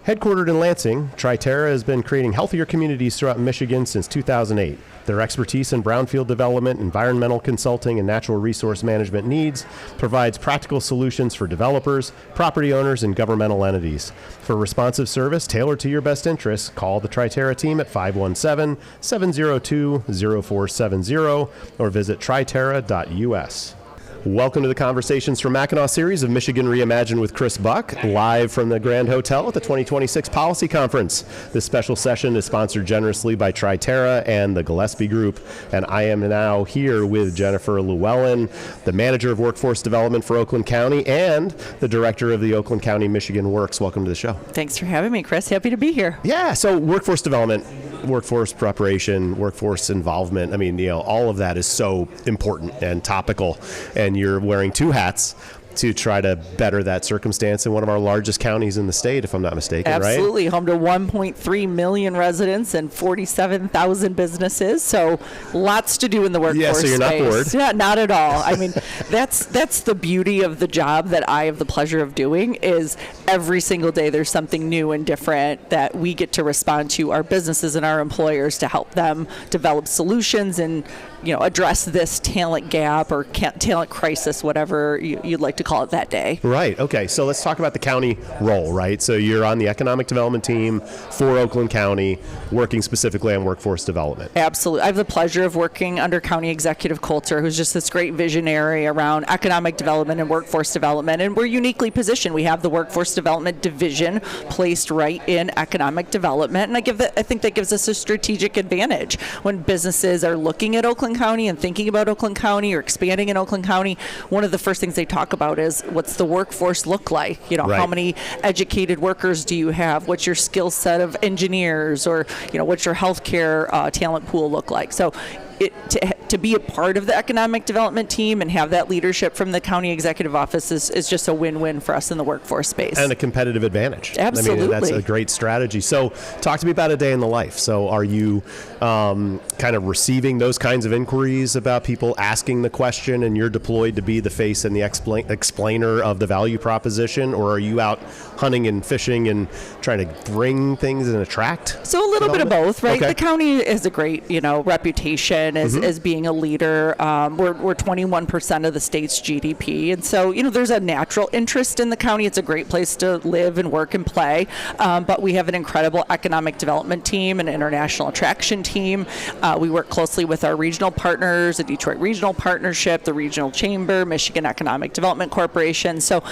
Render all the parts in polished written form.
Headquartered in Lansing, Triterra has been creating healthier communities throughout Michigan since 2008. Their expertise in brownfield development, environmental consulting, and natural resource management needs provides practical solutions for developers, property owners, and governmental entities. For responsive service tailored to your best interests, call the Triterra team at 517-702-0470 or visit triterra.us. Welcome to the Conversations from Mackinac series of Michigan Reimagined with Chris Buck, live from the Grand Hotel at the 2026 Policy Conference. This special session is sponsored generously by Triterra and the Gillespie Group, and I am now here with Jennifer Llewellyn, the Manager of Workforce Development for Oakland County and the Director of the Oakland County Michigan Works. Welcome to the show. Thanks for having me, Chris. Happy to be here. Yeah, so workforce development, workforce preparation, workforce involvement, all of that is so important and topical, and you're wearing two hats to try to better that circumstance in one of our largest counties in the state, if I'm not mistaken, Absolutely. Right? Home to 1.3 million residents and 47,000 businesses. So lots to do in the workforce so you're space. Not bored. Yeah, not at all. I mean, that's the beauty of the job that I have the pleasure of doing is every single day there's something new and different that we get to respond to our businesses and our employers to help them develop solutions and address this talent gap or talent crisis, whatever you'd like to call it that day. Right. Okay. So let's talk about the county role, right? So you're on the economic development team for Oakland County, working specifically on workforce development. Absolutely. I have the pleasure of working under County Executive Coulter, who's just this great visionary around economic development and workforce development. And we're uniquely positioned. We have the workforce development division placed right in economic development. And I think that gives us a strategic advantage when businesses are looking at Oakland County and thinking about Oakland County or expanding in Oakland County. One of the first things they talk about is what's the workforce look like? Right. How many educated workers do you have? What's your skill set of engineers, or what's your healthcare talent pool look like? So to be a part of the economic development team and have that leadership from the county executive office is just a win-win for us in the workforce space. And a competitive advantage. Absolutely. That's a great strategy. So talk to me about a day in the life. So are you kind of receiving those kinds of inquiries about people asking the question and you're deployed to be the face and the explainer of the value proposition, or are you out hunting and fishing and trying to bring things and attract? So a little bit of both, right? Okay. The county has a great, reputation as being a leader. We're 21% of the state's GDP. And so, there's a natural interest in the county. It's a great place to live and work and play. But we have an incredible economic development team, an international attraction team. We work closely with our regional partners, the Detroit Regional Partnership, the Regional Chamber, Michigan Economic Development Corporation. So,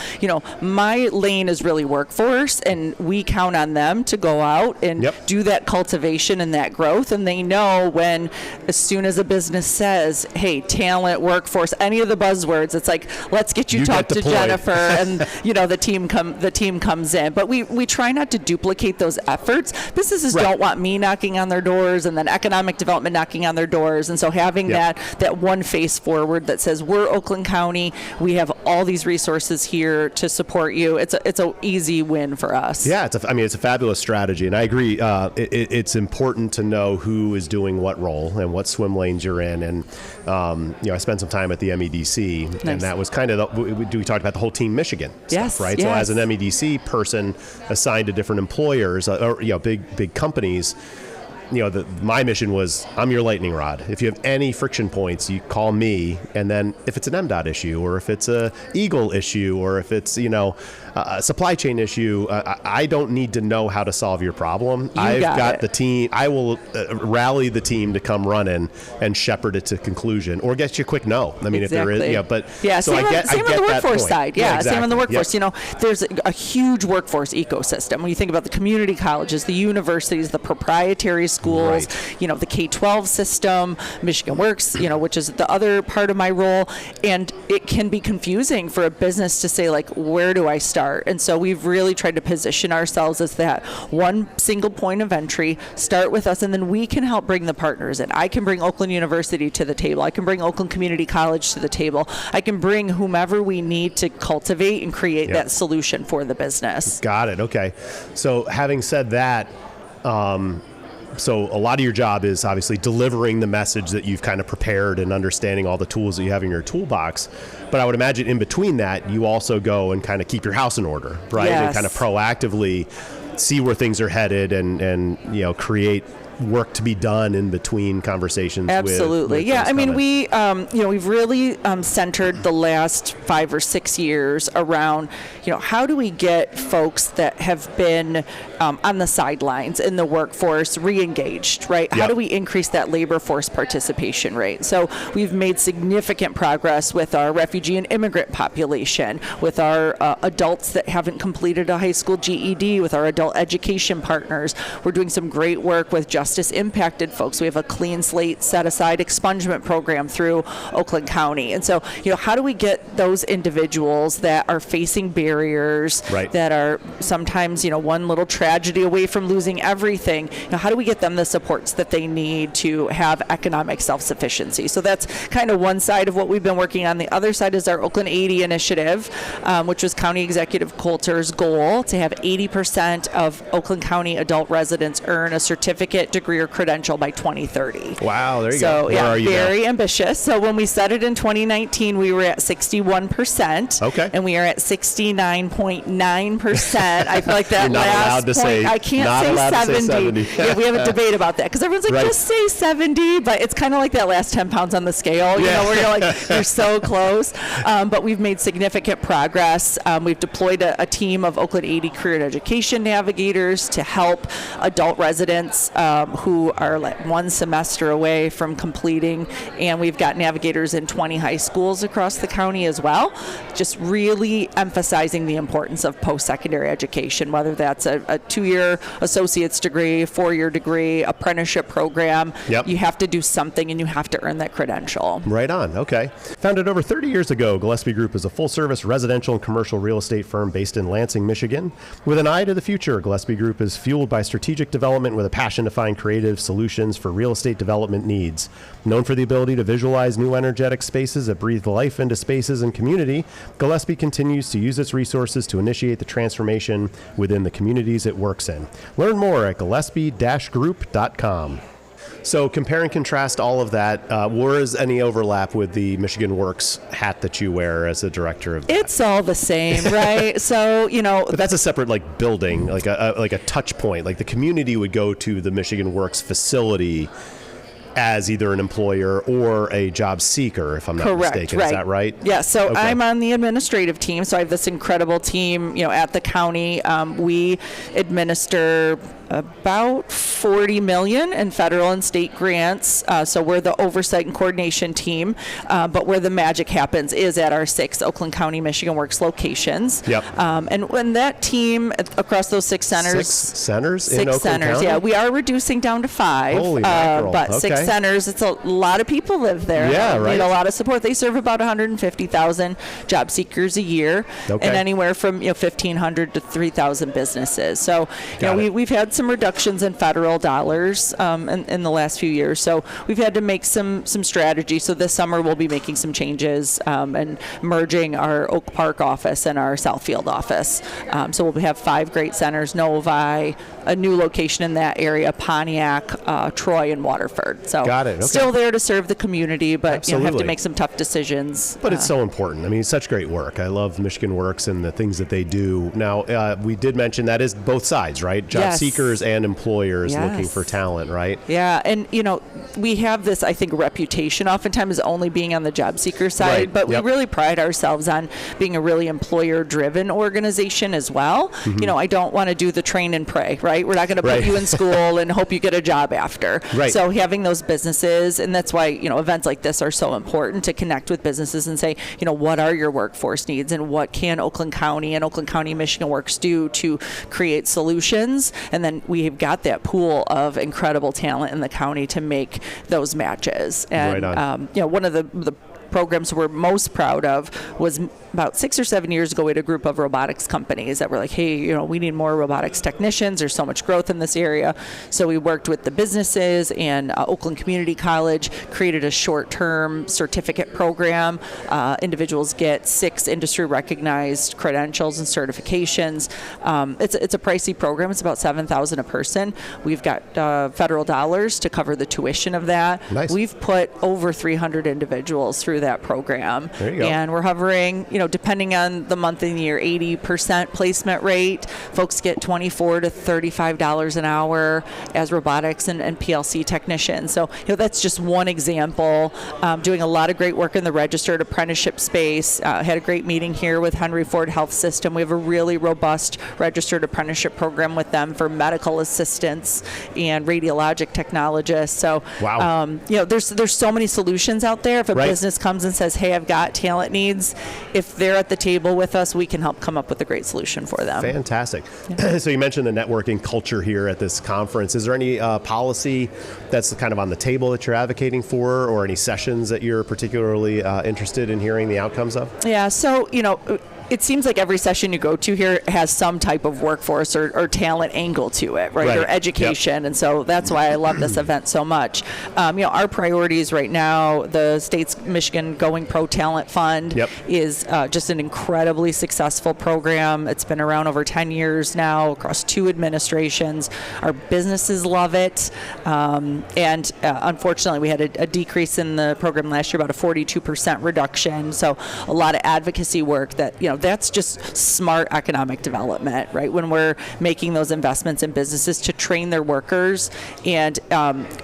my lane is really workforce, and we count on them to go out and do that cultivation and that growth. And they know when, as soon as a business says, hey, talent, workforce, any of the buzzwords, it's like, let's get you talk to Jennifer, and the team comes in. But we try not to duplicate those efforts. Businesses don't want me knocking on their doors and then economic development knocking on their doors. And so having that one face forward that says, we're Oakland County, we have all these resources here to support you. It's an easy win for us. Yeah, it's a fabulous strategy, and I agree. It's important to know who is doing what role and what swim lanes you're in. And I spent some time at the MEDC, and that was kind of we talked about the whole Team Michigan stuff, right? Yes. So as an MEDC person assigned to different employers or big companies, my mission was, I'm your lightning rod. If you have any friction points, you call me. And then if it's an MDOT issue, or if it's a Eagle issue, or if it's, a supply chain issue, I don't need to know how to solve your problem. I've got the team. I will rally the team to come running and shepherd it to conclusion, or get you a quick no. If there is, So same on the workforce side. Exactly. Same on the workforce. There's a huge workforce ecosystem. When you think about the community colleges, the universities, the proprietary schools, the K-12 system, Michigan Works, which is the other part of my role. And it can be confusing for a business to say, like, where do I start? And so we've really tried to position ourselves as that one single point of entry, start with us, and then we can help bring the partners in. I can bring Oakland University to the table. I can bring Oakland Community College to the table. I can bring whomever we need to cultivate and create that solution for the business. Got it. Okay. So having said that, so a lot of your job is obviously delivering the message that you've kind of prepared and understanding all the tools that you have in your toolbox. But I would imagine in between that, you also go and kind of keep your house in order, right? Yes. And kind of proactively see where things are headed and create work to be done in between conversations. Absolutely. With yeah. I mean, coming. we've really centered the last 5 or 6 years around, how do we get folks that have been on the sidelines in the workforce re-engaged, right? How do we increase that labor force participation rate? So we've made significant progress with our refugee and immigrant population, with our adults that haven't completed a high school GED, with our adult education partners. We're doing some great work with justice impacted folks. We have a clean slate set aside expungement program through Oakland County. And so, how do we get those individuals that are facing barriers, that are sometimes, one little tragedy away from losing everything, how do we get them the supports that they need to have economic self-sufficiency? So that's kind of one side of what we've been working on. The other side is our Oakland 80 initiative, which was County Executive Coulter's goal to have 80% of Oakland County adult residents earn a certificate, degree, or credential by 2030. Wow, there you go. go. Where are you very now? Ambitious. So when we set it in 2019, we were at 61%. Okay. And we are at 69.9%. I feel like that You're not allowed to point, say, I can't not say allowed 70. To say 70. Yeah, we have a debate about that because everyone's like, just say 70, but it's kind of like that last 10 pounds on the scale, where you're like, you're so close. But we've made significant progress. We've deployed a team of Oakland 80 career and education navigators to help adult residents who are like one semester away from completing, and we've got navigators in 20 high schools across the county as well, just really emphasizing the importance of post-secondary education, whether that's a 2-year associate's degree, 4-year degree, apprenticeship program. You have to do something and you have to earn that credential. Right on. Okay. Founded over 30 years ago, Gillespie Group is a full-service residential and commercial real estate firm based in Lansing, Michigan. With an eye to the future, Gillespie Group is fueled by strategic development with a passion to find creative solutions for real estate development needs. Known for the ability to visualize new energetic spaces that breathe life into spaces and community, Gillespie continues to use its resources to initiate the transformation within the communities it works in. Learn more at gillespie-group.com. So compare and contrast all of that. Where is any overlap with the Michigan Works hat that you wear as a director of that? It's all the same, right? So, But that's a separate building, like a touch point. Like the community would go to the Michigan Works facility as either an employer or a job seeker, if I'm not mistaken. Right. Is that right? Yeah, so I'm on the administrative team, so I have this incredible team, at the county. We administer about $40 million in federal and state grants. So we're the oversight and coordination team, but where the magic happens is at our 6 Oakland County Michigan Works locations. And when that team across those 6 centers. 6 centers in 6 Oakland centers, County? yeah. We are reducing down to 5. Holy mackerel. But 6 centers, it's a lot of people live there. Yeah, right. Need a lot of support. They serve about 150,000 job seekers a year, and anywhere from 1,500 to 3,000 businesses. So we've had some reductions in federal dollars in the last few years. So we've had to make some strategy. So this summer we'll be making some changes and merging our Oak Park office and our Southfield office. So we'll have 5 great centers: Novi, a new location in that area, Pontiac, Troy, and Waterford. So got it. Okay. Still there to serve the community, but have to make some tough decisions. But it's so important. I mean, it's such great work. I love Michigan Works and the things that they do. Now, we did mention that is both sides, right? Job seekers and employers looking for talent, right? Yeah, and we have this, I think, reputation oftentimes only being on the job seeker side, but we really pride ourselves on being a really employer-driven organization as well. I don't want to do the train and pray, right? We're not going to put you in school and hope you get a job after. So having those businesses, and that's why events like this are so important, to connect with businesses and say, what are your workforce needs and what can Oakland County and Oakland County Michigan Works do to create solutions? And then we've got that pool of incredible talent in the county to make those matches. And one of the programs we're most proud of was about 6 or 7 years ago, we had a group of robotics companies that were like, hey, we need more robotics technicians. There's so much growth in this area. So we worked with the businesses, and Oakland Community College created a short-term certificate program. Individuals get 6 industry-recognized credentials and certifications. It's a pricey program. It's about $7,000 a person. We've got federal dollars to cover the tuition of that. Nice. We've put over 300 individuals through that program. There you go. And we're hovering, depending on the month and year, 80% placement rate. Folks get $24 to $35 an hour as robotics and PLC technicians. So, that's just one example. Doing a lot of great work in the registered apprenticeship space. Had a great meeting here with Henry Ford Health System. We have a really robust registered apprenticeship program with them for medical assistants and radiologic technologists. So, wow. There's so many solutions out there. If a Right. business comes and says, hey, I've got talent needs, if they're at the table with us, we can help come up with a great solution for them. Fantastic. So you mentioned the networking culture here at this conference. Is there any policy that's kind of on the table that you're advocating for, or any sessions that you're particularly interested in hearing the outcomes of? Yeah, so, it seems like every session you go to here has some type of workforce or talent angle to it, right? Or education. Yep. And so that's why I love this event so much. Our priorities right now, the state's Michigan Going Pro Talent Fund is just an incredibly successful program. It's been around over 10 years now across 2 administrations. Our businesses love it. And unfortunately, we had a decrease in the program last year, about a 42% reduction. So a lot of advocacy work that, that's just smart economic development, right? When we're making those investments in businesses to train their workers, and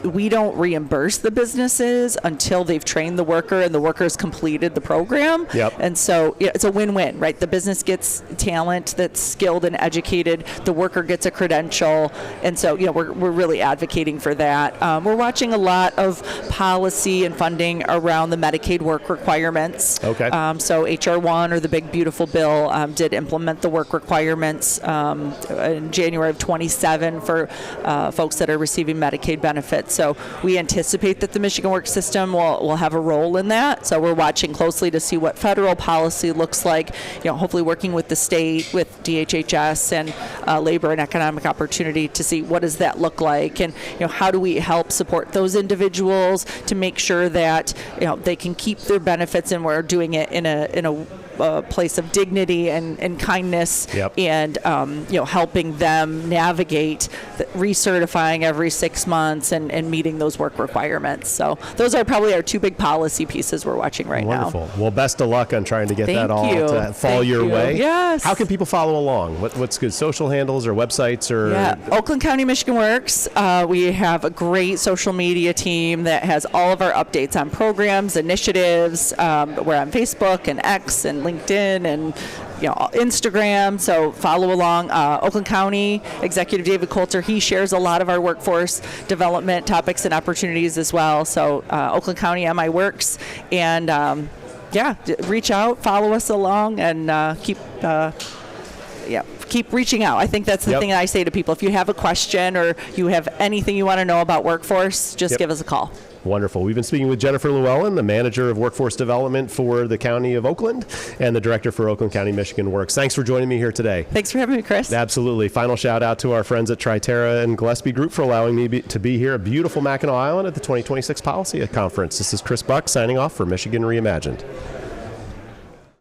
we don't reimburse the businesses until they've trained the worker and the worker's completed the program. Yep. And so it's a win-win, right? The business gets talent that's skilled and educated, the worker gets a credential, and so we're really advocating for that. We're watching a lot of policy and funding around the Medicaid work requirements. Okay. So HR 1, or the big beautiful bill, did implement the work requirements in January of 27 for folks that are receiving Medicaid benefits. So we anticipate that the Michigan Work System will have a role in that. So we're watching closely to see what federal policy looks like, hopefully working with the state, with DHHS and Labor and Economic Opportunity to see what does that look like, and how do we help support those individuals to make sure that they can keep their benefits, and we're doing it in a place of dignity and kindness. Yep. And helping them navigate recertifying every 6 months and meeting those work requirements. So those are probably our 2 big policy pieces we're watching right now. Wonderful. Well, best of luck on trying to get that all to fall your way. Yes. How can people follow along? What's good social handles or websites? Or Oakland County Michigan Works. We have a great social media team that has all of our updates on programs, initiatives. We're on Facebook and X and LinkedIn and Instagram, so follow along. Oakland County Executive David Coulter, he shares a lot of our workforce development topics and opportunities as well. So Oakland County MI Works, and reach out, follow us along, and keep reaching out. I think that's the thing I say to people. If you have a question or you have anything you want to know about workforce, just give us a call. Wonderful. We've been speaking with Jennifer Llewellyn, the Manager of Workforce Development for the County of Oakland and the Director for Oakland County Michigan Works. Thanks for joining me here today. Thanks for having me, Chris. Absolutely. Final shout out to our friends at Triterra and Gillespie Group for allowing me to be here at beautiful Mackinac Island at the 2026 Policy Conference. This is Chris Buck signing off for Michigan Reimagined.